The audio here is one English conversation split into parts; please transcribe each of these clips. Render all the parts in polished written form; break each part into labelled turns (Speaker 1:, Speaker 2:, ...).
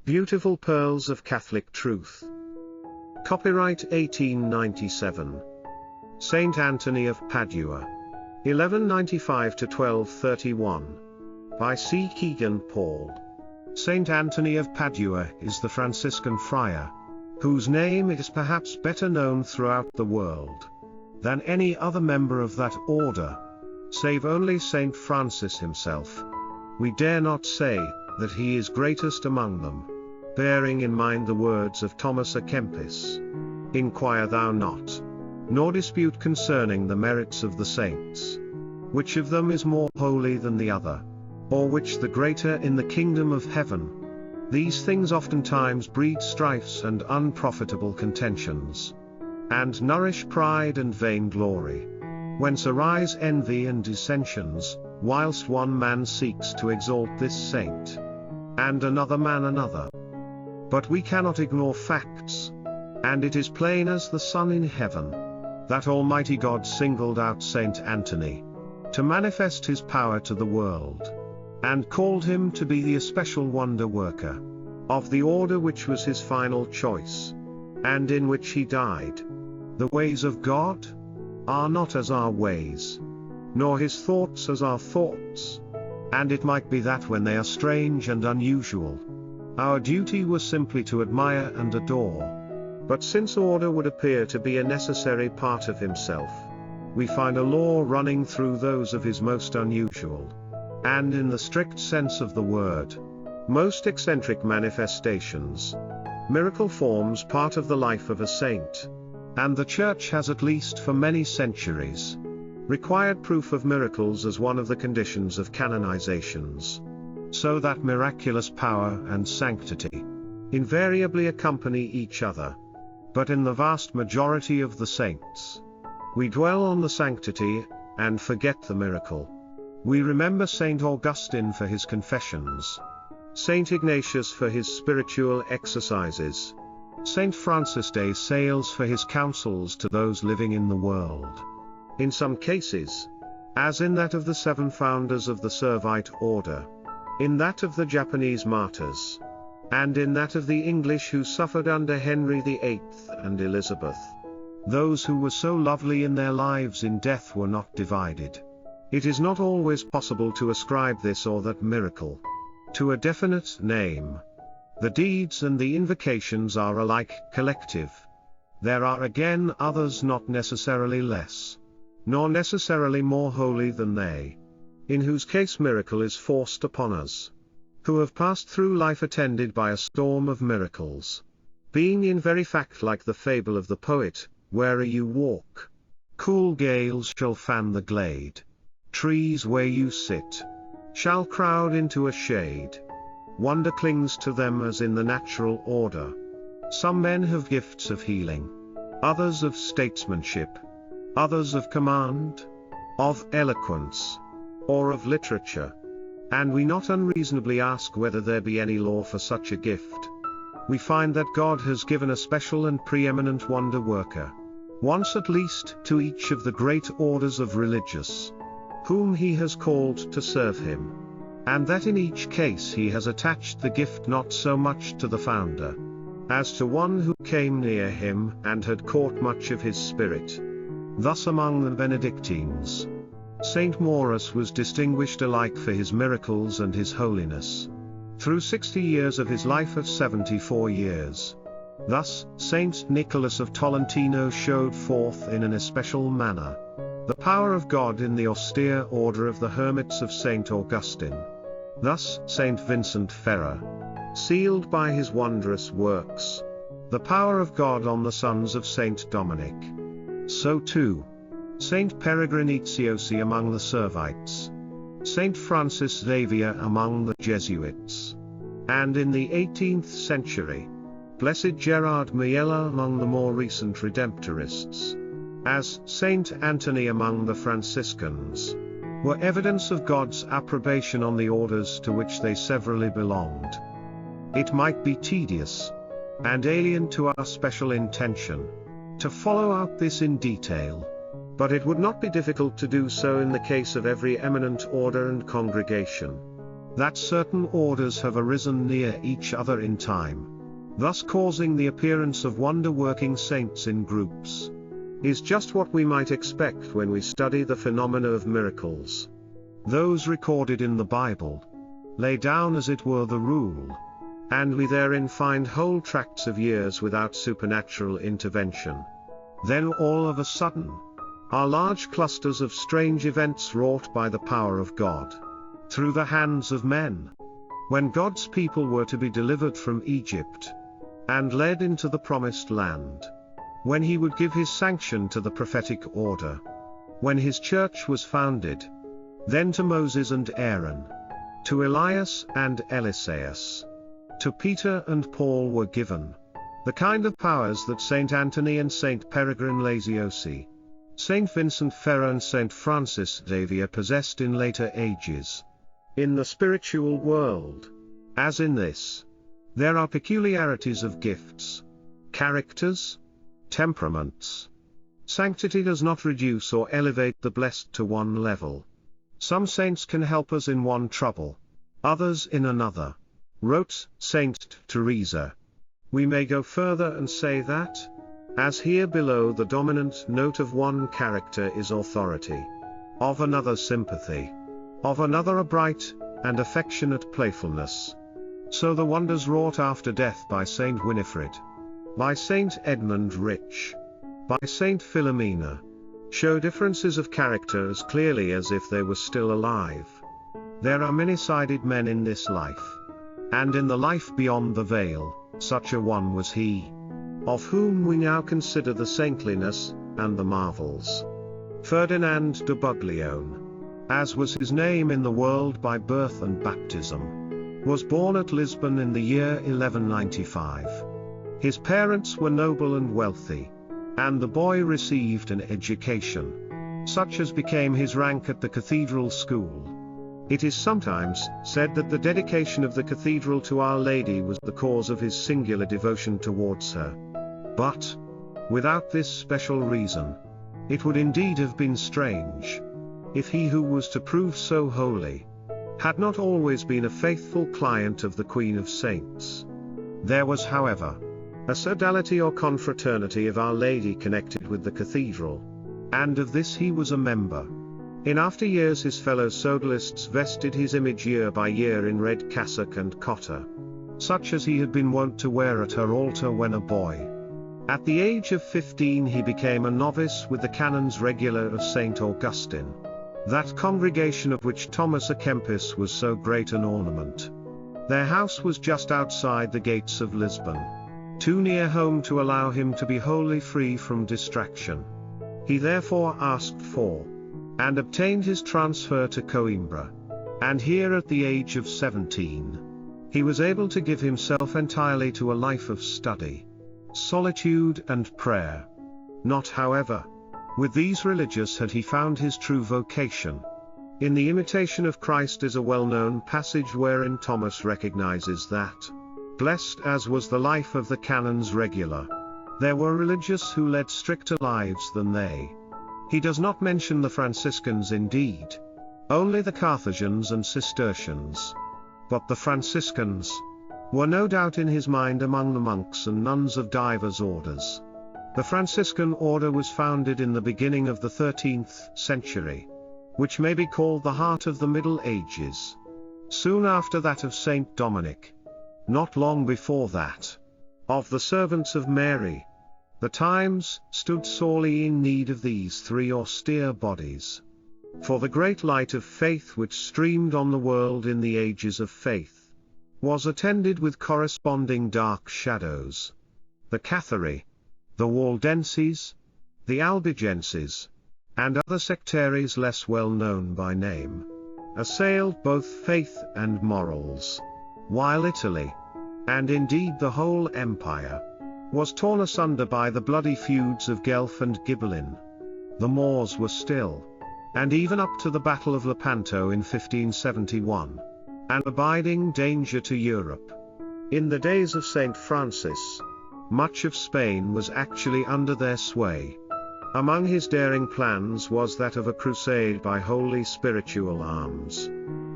Speaker 1: Beautiful Pearls of Catholic Truth. Copyright 1897. Saint Anthony of Padua. 1195 to 1231. By C. Kegan Paul. Saint Anthony of Padua is the Franciscan friar, whose name is perhaps better known throughout the world than any other member of that order, save only Saint Francis himself. We dare not say that he is greatest among them, bearing in mind the words of Thomas à Kempis: "Inquire thou not, nor dispute concerning the merits of the saints, which of them is more holy than the other, or which the greater in the kingdom of heaven. These things oftentimes breed strifes and unprofitable contentions, and nourish pride and vainglory, whence arise envy and dissensions, whilst one man seeks to exalt this saint, and another man another. But we cannot ignore facts, and it is plain as the sun in heaven, that Almighty God singled out Saint Anthony to manifest his power to the world, and called him to be the especial wonder-worker of the order which was his final choice, and in which he died. The ways of God are not as our ways, nor his thoughts as our thoughts, and it might be that when they are strange and unusual, our duty was simply to admire and adore. But since order would appear to be a necessary part of himself, we find a law running through those of his most unusual, and in the strict sense of the word, most eccentric manifestations. Miracle forms part of the life of a saint, and the Church has, at least for many centuries, required proof of miracles as one of the conditions of canonizations, so that miraculous power and sanctity invariably accompany each other. But in the vast majority of the saints, we dwell on the sanctity, and forget the miracle. We remember Saint Augustine for his confessions, Saint Ignatius for his spiritual exercises, Saint Francis de Sales for his counsels to those living in the world. In some cases, as in that of the 7 founders of the Servite order, in that of the Japanese martyrs, and in that of the English who suffered under Henry VIII and Elizabeth, those who were so lovely in their lives in death were not divided. It is not always possible to ascribe this or that miracle to a definite name. The deeds and the invocations are alike collective. There are again others not necessarily less, nor necessarily more holy than they, in whose case miracle is forced upon us, who have passed through life attended by a storm of miracles, being in very fact like the fable of the poet: "Where you walk, cool gales shall fan the glade. Trees where you sit shall crowd into a shade." Wonder clings to them as in the natural order. Some men have gifts of healing, others of statesmanship, others of command, of eloquence, or of literature, and we not unreasonably ask whether there be any law for such a gift. We find that God has given a special and preeminent wonder-worker, once at least, to each of the great orders of religious, whom he has called to serve him, and that in each case he has attached the gift not so much to the founder, as to one who came near him and had caught much of his spirit. Thus among the Benedictines, Saint Maurus was distinguished alike for his miracles and his holiness, through 60 years of his life of 74 years. Thus, Saint Nicholas of Tolentino showed forth in an especial manner the power of God in the austere order of the hermits of Saint Augustine. Thus, Saint Vincent Ferrer sealed by his wondrous works the power of God on the sons of Saint Dominic. So too, Saint Peregrine Itziosi among the Servites, Saint Francis Xavier among the Jesuits, and in the 18th century, Blessed Gerard Miella among the more recent Redemptorists, as Saint Anthony among the Franciscans, were evidence of God's approbation on the orders to which they severally belonged. It might be tedious, and alien to our special intention, to follow out this in detail, but it would not be difficult to do so in the case of every eminent order and congregation. that certain orders have arisen near each other in time, thus causing the appearance of wonder-working saints in groups, is just what we might expect when we study the phenomena of miracles. Those recorded in the Bible lay down as it were the rule, and we therein find whole tracts of years without supernatural intervention. Then all of a sudden, are large clusters of strange events wrought by the power of God, through the hands of men, when God's people were to be delivered from Egypt, and led into the promised land, when he would give his sanction to the prophetic order, when his church was founded, then to Moses and Aaron, to Elias and Eliseus, to Peter and Paul were given the kind of powers that Saint Anthony and Saint Peregrine Laziosi, Saint Vincent Ferrer and Saint Francis Xavier possessed in later ages. In the spiritual world, as in this, there are peculiarities of gifts, characters, temperaments. Sanctity does not reduce or elevate the blessed to one level. Some saints can help us in one trouble, others in another, wrote Saint Teresa. We may go further and say that, as here below the dominant note of one character is authority, of another sympathy, of another a bright and affectionate playfulness, so the wonders wrought after death by Saint Winifred, by Saint Edmund Rich, by Saint Philomena, show differences of character as clearly as if they were still alive. There are many-sided men in this life, and in the life beyond the veil, such a one was he, of whom we now consider the saintliness and the marvels. Ferdinand de Buglione, as was his name in the world by birth and baptism, was born at Lisbon in the year 1195. His parents were noble and wealthy, and the boy received an education, such as became his rank at the cathedral school. It is sometimes said that the dedication of the cathedral to Our Lady was the cause of his singular devotion towards her. But, without this special reason, it would indeed have been strange, if he who was to prove so holy, had not always been a faithful client of the Queen of Saints. There was, however, a sodality or confraternity of Our Lady connected with the cathedral, and of this he was a member. In after years his fellow sodalists vested his image year by year in red cassock and cotta, such as he had been wont to wear at her altar when a boy. At the age of 15 he became a novice with the Canons Regular of St. Augustine, that congregation of which Thomas à Kempis was so great an ornament. Their house was just outside the gates of Lisbon, too near home to allow him to be wholly free from distraction. He therefore asked for, and obtained his transfer to Coimbra, and here at the age of 17, he was able to give himself entirely to a life of study, solitude and prayer. Not, however, with these religious had he found his true vocation. In the Imitation of Christ is a well-known passage wherein Thomas recognizes that, blessed as was the life of the Canons Regular, there were religious who led stricter lives than they. He does not mention the Franciscans indeed, only the Carthusians and Cistercians. But the Franciscans were no doubt in his mind among the monks and nuns of divers orders. The Franciscan order was founded in the beginning of the 13th century, which may be called the heart of the Middle Ages. Soon after that of Saint Dominic, not long before that of the servants of Mary, the times stood sorely in need of these three austere bodies. For the great light of faith which streamed on the world in the ages of faith, was attended with corresponding dark shadows. The Cathari, the Waldenses, the Albigenses, and other sectaries less well known by name, assailed both faith and morals, while Italy, and indeed the whole empire, was torn asunder by the bloody feuds of Guelph and Ghibelline. The Moors were still, and even up to the Battle of Lepanto in 1571, an abiding danger to Europe. In the days of Saint Francis, much of Spain was actually under their sway. Among his daring plans was that of a crusade by holy spiritual arms.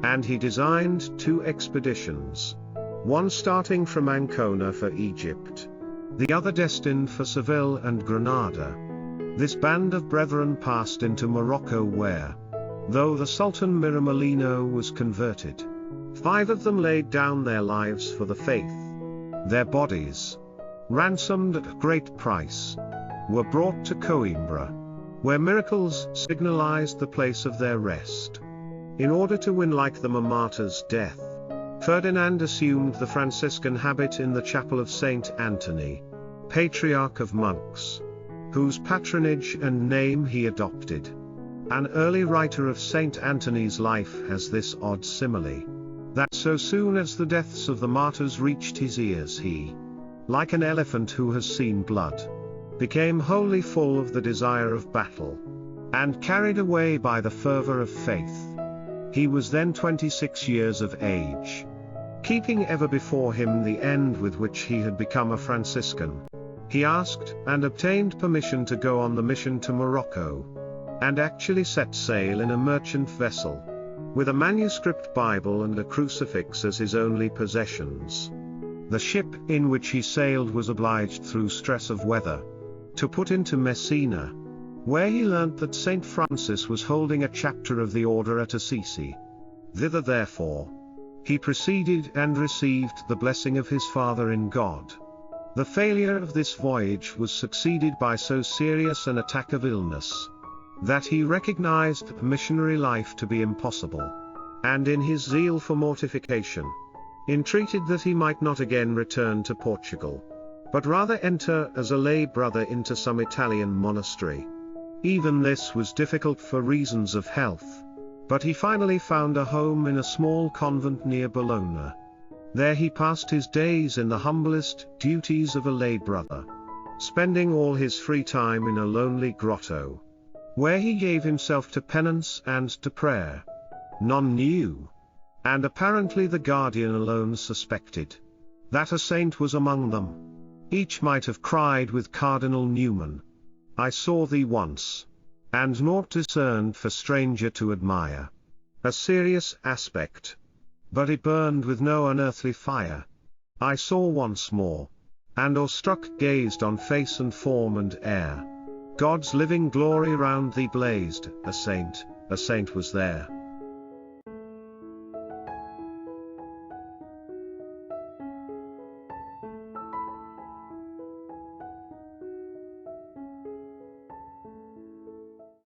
Speaker 1: And he designed 2 expeditions. One starting from Ancona for Egypt. The other destined for Seville and Granada. This band of brethren passed into Morocco where, though the Sultan Miramalino was converted, 5 of them laid down their lives for the faith. Their bodies, ransomed at great price, were brought to Coimbra, where miracles signalized the place of their rest. In order to win like them a martyr's death, Ferdinand assumed the Franciscan habit in the chapel of Saint Anthony, Patriarch of monks, whose patronage and name he adopted. An early writer of Saint Anthony's life has this odd simile, that so soon as the deaths of the martyrs reached his ears he, like an elephant who has seen blood, became wholly full of the desire of battle, and carried away by the fervor of faith. He was then 26 years of age. Keeping ever before him the end with which he had become a Franciscan, he asked and obtained permission to go on the mission to Morocco, and actually set sail in a merchant vessel, with a manuscript Bible and a crucifix as his only possessions. The ship in which he sailed was obliged through stress of weather to put into Messina, where he learnt that Saint Francis was holding a chapter of the order at Assisi. Thither therefore, he proceeded and received the blessing of his Father in God. The failure of this voyage was succeeded by so serious an attack of illness, that he recognized missionary life to be impossible, and in his zeal for mortification, entreated that he might not again return to Portugal, but rather enter as a lay brother into some Italian monastery. Even this was difficult for reasons of health, but he finally found a home in a small convent near Bologna. There he passed his days in the humblest duties of a lay brother, spending all his free time in a lonely grotto, where he gave himself to penance and to prayer. None knew, and apparently the guardian alone suspected, that a saint was among them. Each might have cried with Cardinal Newman, "I saw thee once, and naught discerned for stranger to admire." A serious aspect, but it burned with no unearthly fire. "I saw once more, and awestruck gazed on face and form and air. God's living glory round thee blazed, a saint was there."